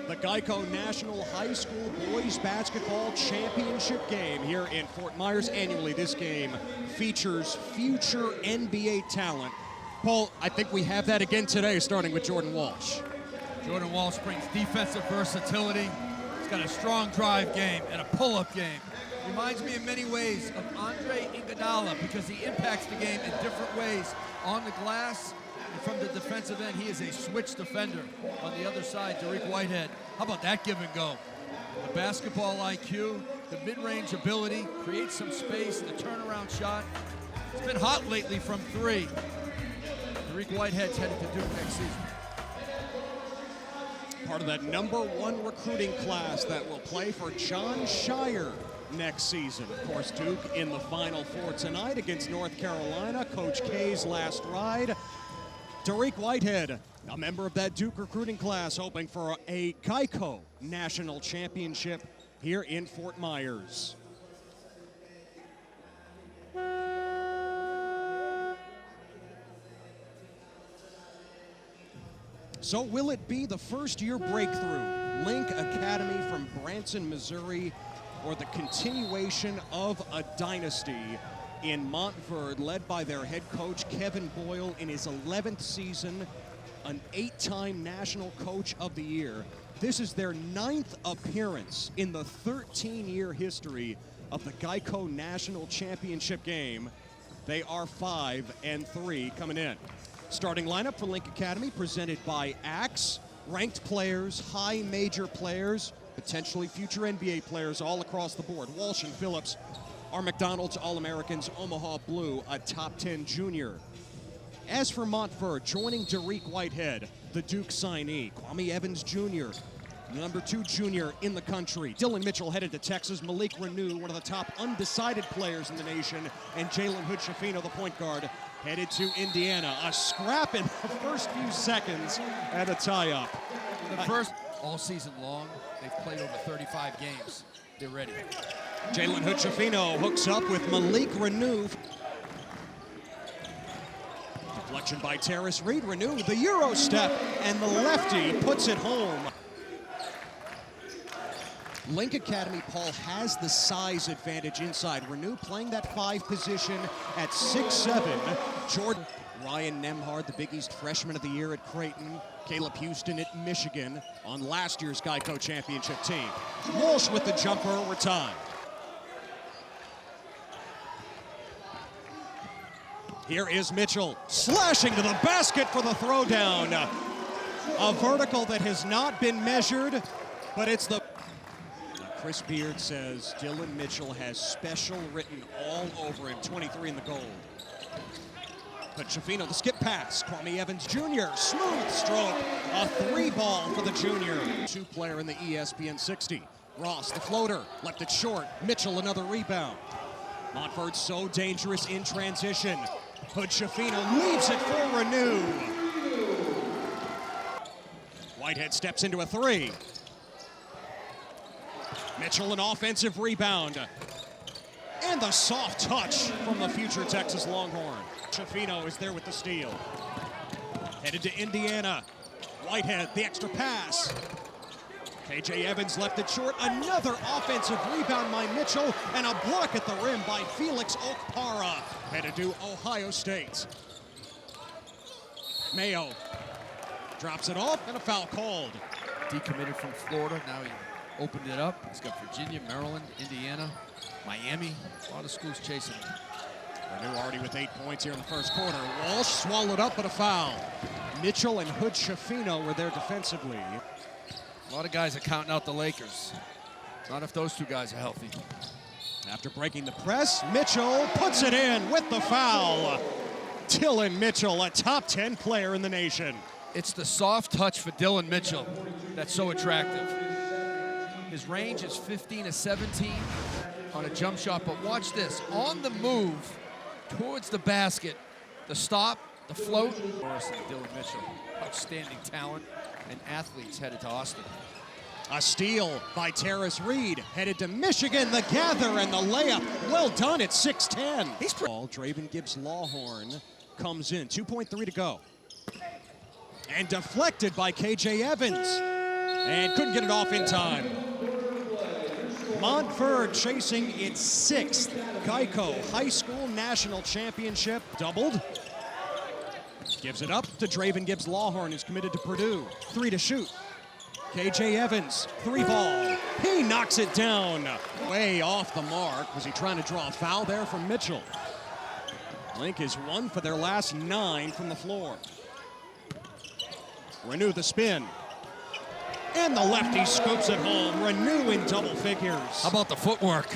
The GEICO National High School Boys Basketball Championship game here in Fort Myers. Annually, this game features future NBA talent. Paul, I think we have that again today, starting with Jordan Walsh. Jordan Walsh brings defensive versatility. He's got a strong drive game and a pull-up game. Reminds me in many ways of Andre Iguodala because he impacts the game in different ways. On the glass and from the defensive end, he is a switch defender. On the other side, Dariq Whitehead. How about that give and go? The basketball IQ, the mid-range ability, creates some space, the turnaround shot. It's been hot lately from three. Dariq Whitehead's headed to Duke next season. Part of that #1 recruiting class that will play for John Shire next season. Of course, Duke in the Final Four tonight against North Carolina. Coach K's last ride. Dariq Whitehead, a member of that Duke recruiting class, hoping for a GEICO National Championship here in Fort Myers. So will it be the first-year breakthrough, Link Academy from Branson, Missouri, or the continuation of a dynasty in Montverde, led by their head coach, Kevin Boyle, in his 11th season, an 8-time National Coach of the Year. This is their 9th appearance in the 13-year history of the GEICO National Championship game. They are 5-3 coming in. Starting lineup for Link Academy, presented by Axe. Ranked players, high major players, potentially future NBA players all across the board. Walsh and Phillips are McDonald's All-Americans. Omaha Blue, a top 10 junior. As for Montverde, joining Dariq Whitehead, the Duke signee. Kwame Evans Jr., #2 junior in the country. Dylan Mitchell headed to Texas. Malik Renew, one of the top undecided players in the nation. And Jalen Hood-Schifino, the point guard, headed to Indiana. A scrap in the first few seconds and a tie-up. The first all season long, they've played over 35 games. They're ready. Jalen Hood-Schifino hooks up with Malik Renew. Deflection by Terrace Reed. Renew the Euro step, and the lefty puts it home. Link Academy, Paul, has the size advantage inside. Renew playing that 5 position at 6'7". Jordan, Ryan Nemhard, the Big East Freshman of the Year at Creighton. Caleb Houston at Michigan on last year's GEICO Championship team. Walsh with the jumper, overtime. Here is Mitchell, slashing to the basket for the throwdown. A vertical that has not been measured, but it's the... Chris Beard says Dylan Mitchell has special written all over him, 23 in the gold. But Schifino, the skip pass. Kwame Evans Jr., smooth stroke. A 3-ball for the junior. 2-player in the ESPN 60. Ross, the floater, left it short. Mitchell, another rebound. Montverde so dangerous in transition. Hood-Schifino leaves it for Renew. Whitehead steps into a 3. Mitchell, an offensive rebound. And the soft touch from the future Texas Longhorn. Schifino is there with the steal. Headed to Indiana. Whitehead, the extra pass. KJ Evans left it short. Another offensive rebound by Mitchell, and a block at the rim by Felix Okpara. Headed to Ohio State. Mayo drops it off, and a foul called. Decommitted from Florida, now he opened it up. He's got Virginia, Maryland, Indiana, Miami. A lot of schools chasing him. Renew already with 8 points here in the first quarter. Walsh swallowed up, but a foul. Mitchell and Hood-Schifino were there defensively. A lot of guys are counting out the Lakers. Not if those 2 guys are healthy. After breaking the press, Mitchell puts it in with the foul. Dylan Mitchell, a top 10 player in the nation. It's the soft touch for Dylan Mitchell that's so attractive. His range is 15 to 17 on a jump shot, but watch this. On the move towards the basket, the stop, the float. Morris and Dylan Mitchell, outstanding talent and athletes headed to Austin. A steal by Terrace Reed, headed to Michigan. The gather and the layup, well done at 6'10". Ball, Draven Gibbs-Lawhorn comes in, 2.3 to go. And deflected by KJ Evans. And couldn't get it off in time. Montverde chasing its 6th GEICO High School National Championship. Doubled. Gives it up to Draven Gibbs-Lawhorn, who's committed to Purdue. 3 to shoot. KJ Evans, 3 ball. He knocks it down. Way off the mark. Was he trying to draw a foul there from Mitchell? Link is 1 for their last 9 from the floor. Renew the spin. And the lefty scoops it home. Renew in double figures. How about the footwork?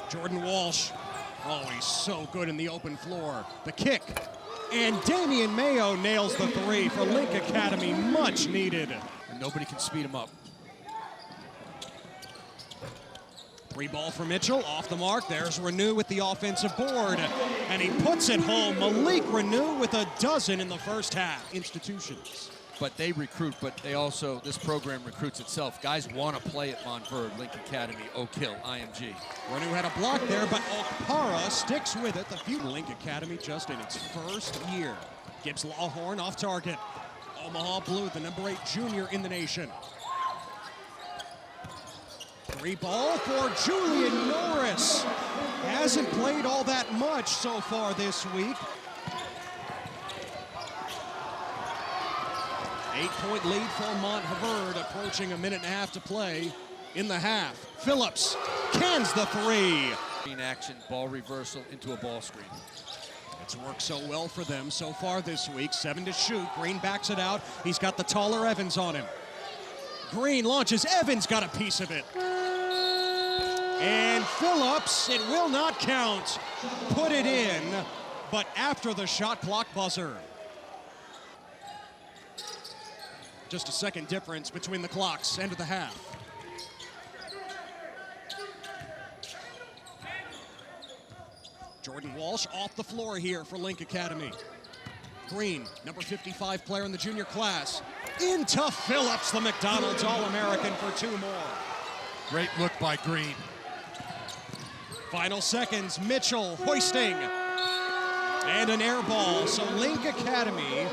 Jordan Walsh. Oh, he's so good in the open floor. The kick. And Damian Mayo nails the 3 for Link Academy. Much needed. And nobody can speed him up. 3 ball for Mitchell. Off the mark. There's Renew with the offensive board. And he puts it home. Malik Renew with a dozen in the first half. Institutions. But they recruit, but they also, this program recruits itself. Guys want to play at Montverde, Link Academy, Oak Hill, IMG. Renew had a block there, but Okpara sticks with it. The future Link Academy just in its first year. Gibbs-Lawhorn off target. Omaha Blue, the number 8 junior in the nation. 3 ball for Julian Norris. Hasn't played all that much so far this week. 8-point lead for Montverde, approaching a minute and a half to play in the half. Phillips cans the 3. Screen action, ball reversal into a ball screen. It's worked so well for them so far this week. 7 to shoot. Green backs it out. He's got the taller Evans on him. Green launches. Evans got a piece of it. And Phillips, it will not count. Put it in, but after the shot clock buzzer. Just a second difference between the clocks, end of the half. Jordan Walsh off the floor here for Link Academy. Green, number 55 player in the junior class. Into Phillips, the McDonald's All-American for 2 more. Great look by Green. Final seconds, Mitchell hoisting. And an air ball, so Link Academy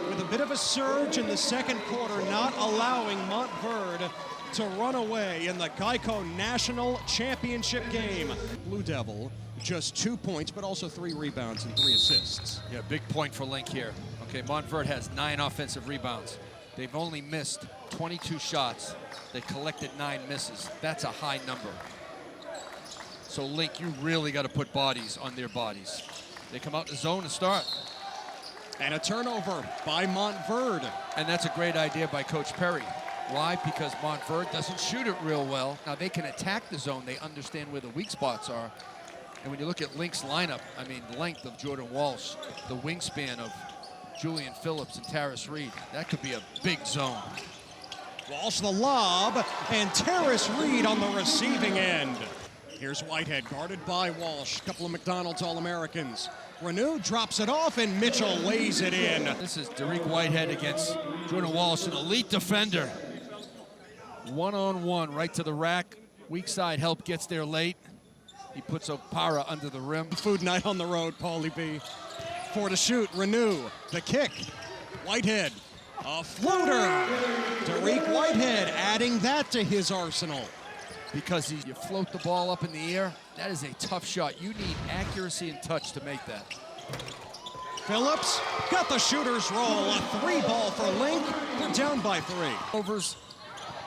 with a bit of a surge in the second quarter, not allowing Montverde to run away in the GEICO National Championship game. Blue Devil, just 2 points, but also 3 rebounds and 3 assists. Yeah, big point for Link here. Okay, Montverde has 9 offensive rebounds. They've only missed 22 shots. They collected 9 misses. That's a high number. So Link, you really got to put bodies on their bodies. They come out in the zone to start. And a turnover by Montverde. And that's a great idea by Coach Perry. Why? Because Montverde doesn't shoot it real well. Now they can attack the zone. They understand where the weak spots are. And when you look at Link's lineup, I mean, length of Jordan Walsh, the wingspan of Julian Phillips and Taris Reed, that could be a big zone. Walsh the lob, and Taris Reed on the receiving end. Here's Whitehead, guarded by Walsh. A couple of McDonald's All-Americans. Renew drops it off, and Mitchell lays it in. This is Derek Whitehead against Jordan Walsh, an elite defender. One-on-one, right to the rack. Weak side help gets there late. He puts Okpara under the rim. Food night on the road, Paulie B. 4 to shoot, Renew. The kick, Whitehead. A floater. Derek Whitehead adding that to his arsenal. Because you float the ball up in the air, that is a tough shot. You need accuracy and touch to make that. Phillips got the shooter's roll. A 3 ball for Link. They're down by 3. Overs.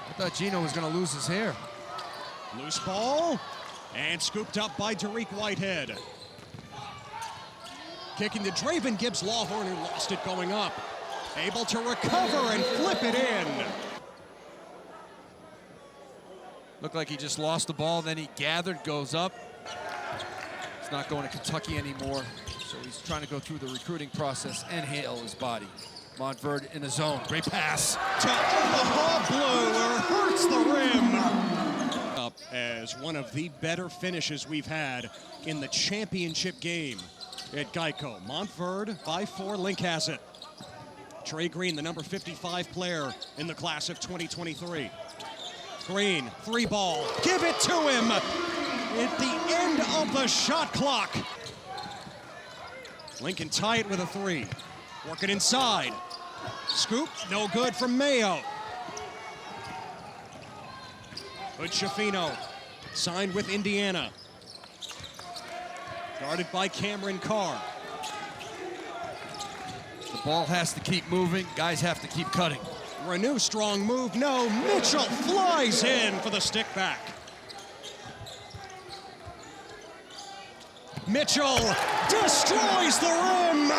I thought Gino was going to lose his hair. Loose ball. And scooped up by Derek Whitehead. Kicking to Draven Gibbs-Lawhorn, who lost it going up. Able to recover and flip it in. Looked like he just lost the ball, then he gathered, goes up. He's not going to Kentucky anymore, so he's trying to go through the recruiting process and heal his body. Montverde in the zone, great pass. To Omaha Blue, hurts the rim. Up as one of the better finishes we've had in the championship game at GEICO. Montverde by 4, Link has it. Trey Green, the number 55 player in the class of 2023. Green, 3 ball, give it to him at the end of the shot clock. Lincoln tie it with a 3. Work it inside. Scoop, no good from Mayo. Hood-Schifino signed with Indiana. Guarded by Cameron Carr. The ball has to keep moving. Guys have to keep cutting. Renew, strong move. No, Mitchell flies in for the stick back. Mitchell destroys the rim.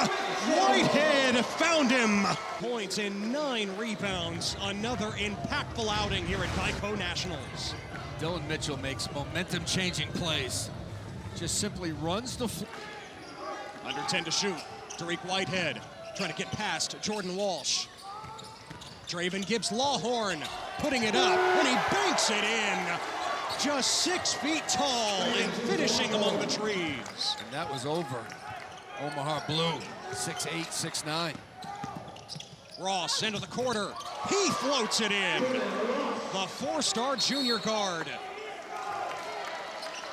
Whitehead found him. Points and 9 rebounds. Another impactful outing here at GEICO Nationals. Dylan Mitchell makes momentum-changing plays. Just simply runs the floor. Under 10 to shoot. Derek Whitehead trying to get past Jordan Walsh. Draven Gibbs-Lawhorn putting it up, and he banks it in. Just 6 feet tall and finishing among the trees. And that was over. Omaha Blue, 6'8", 6'9". Ross into the quarter. He floats it in. The 4-star junior guard.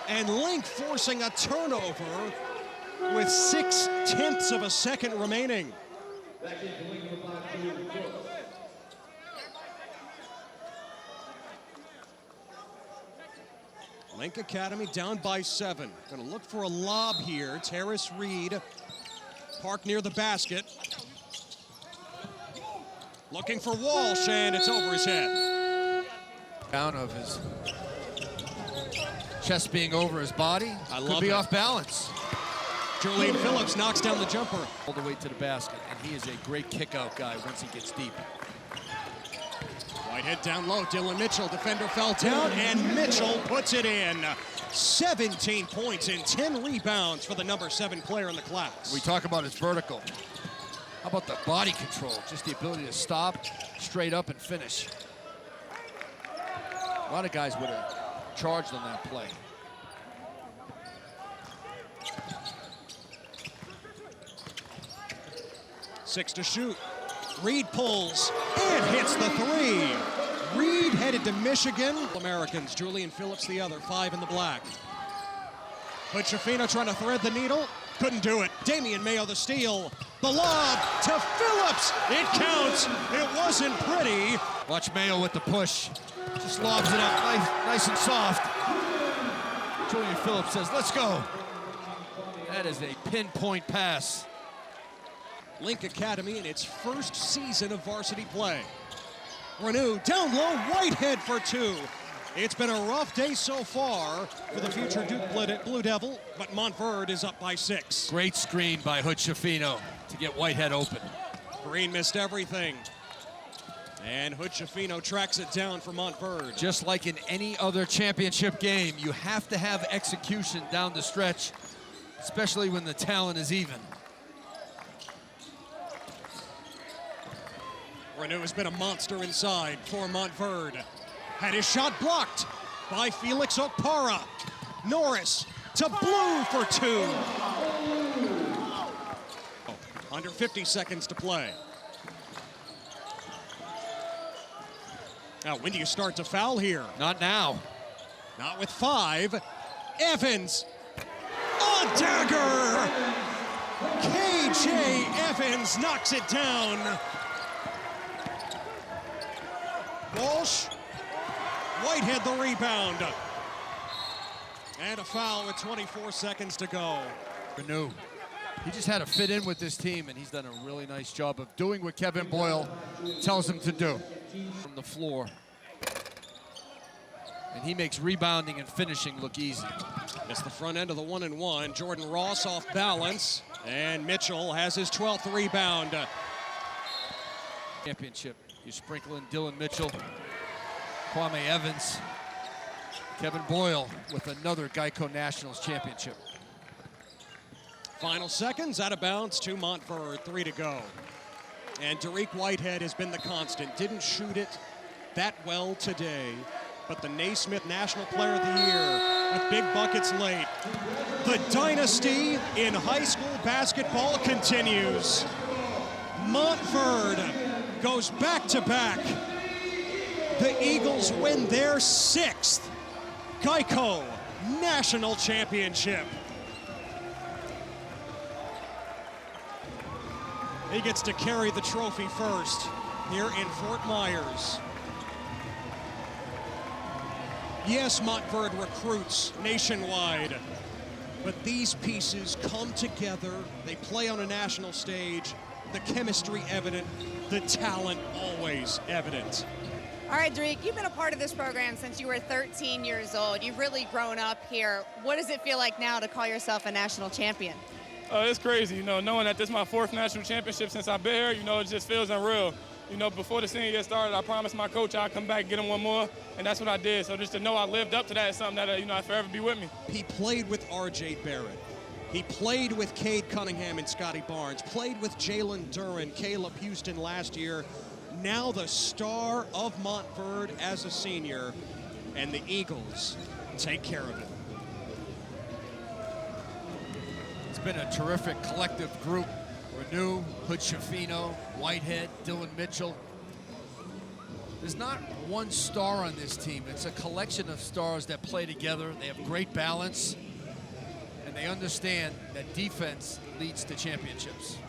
And Link forcing a turnover with 0.6 of a second remaining. Link Academy down by 7. Gonna look for a lob here. Terrace Reed parked near the basket. Looking for Walsh, and it's over his head. Down of his chest being over his body. Could be off balance. Julian Phillips knocks down the jumper. All the way to the basket, and he is a great kick-out guy once he gets deep. Whitehead down low. Dylan Mitchell, defender fell down, and Mitchell puts it in. 17 points and 10 rebounds for the number 7 player in the class. We talk about his vertical. How about the body control? Just the ability to stop, straight up, and finish. A lot of guys would have charged on that play. Six to shoot. Reed pulls and hits the 3. Reed headed to Michigan. Americans, Julian Phillips the other, 5 in the black. Hood-Schifino trying to thread the needle. Couldn't do it. Damian Mayo the steal. The lob to Phillips. It counts. It wasn't pretty. Watch Mayo with the push. Just lobs it up nice and soft. Julian Phillips says, let's go. That is a pinpoint pass. Link Academy in its first season of varsity play. Renew down low, Whitehead for 2. It's been a rough day so far for the future Duke Blue Devil, but Montverde is up by 6. Great screen by Hood-Schifino to get Whitehead open. Green missed everything. And Hood-Schifino tracks it down for Montverde. Just like in any other championship game, you have to have execution down the stretch, especially when the talent is even. Renew has been a monster inside for Montverde. Had his shot blocked by Felix Okpara. Norris to Blue for 2. Under 50 seconds to play. Now, when do you start to foul here? Not now. Not with 5. Evans, a dagger! KJ Evans knocks it down. Walsh, Whitehead the rebound. And a foul with 24 seconds to go. Renew. He just had to fit in with this team, and he's done a really nice job of doing what Kevin Boyle tells him to do. From the floor. And he makes rebounding and finishing look easy. It's the front end of the 1-and-1. Jordan Ross off balance. And Mitchell has his 12th rebound. Championship. You sprinkle in Dylan Mitchell, Kwame Evans, Kevin Boyle with another GEICO Nationals championship. Final seconds, out of bounds to Montverde, 3 to go. And Derek Whitehead has been the constant. Didn't shoot it that well today, but the Naismith National Player of the Year with big buckets late. The dynasty in high school basketball continues. Montverde goes back-to-back. The Eagles win their 6th GEICO National Championship. He gets to carry the trophy first here in Fort Myers. Yes, Montverde recruits nationwide, but these pieces come together. They play on a national stage. The chemistry evident, the talent always evident. All right, Drake, you've been a part of this program since you were 13 years old. You've really grown up here. What does it feel like now to call yourself a national champion? It's crazy, knowing that this is my 4th national championship since I've been here, it just feels unreal. Before the senior year started, I promised my coach I'd come back and get him one more, and that's what I did. So just to know I lived up to that is something that, I'll forever be with me. He played with R.J. Barrett. He played with Cade Cunningham and Scotty Barnes, played with Jalen Duran, Caleb Houston last year. Now the star of Montverde as a senior, and the Eagles take care of it. It's been a terrific collective group. Renew, Hood-Schifino, Whitehead, Dylan Mitchell. There's not one star on this team. It's a collection of stars that play together. They have great balance, and they understand that defense leads to championships.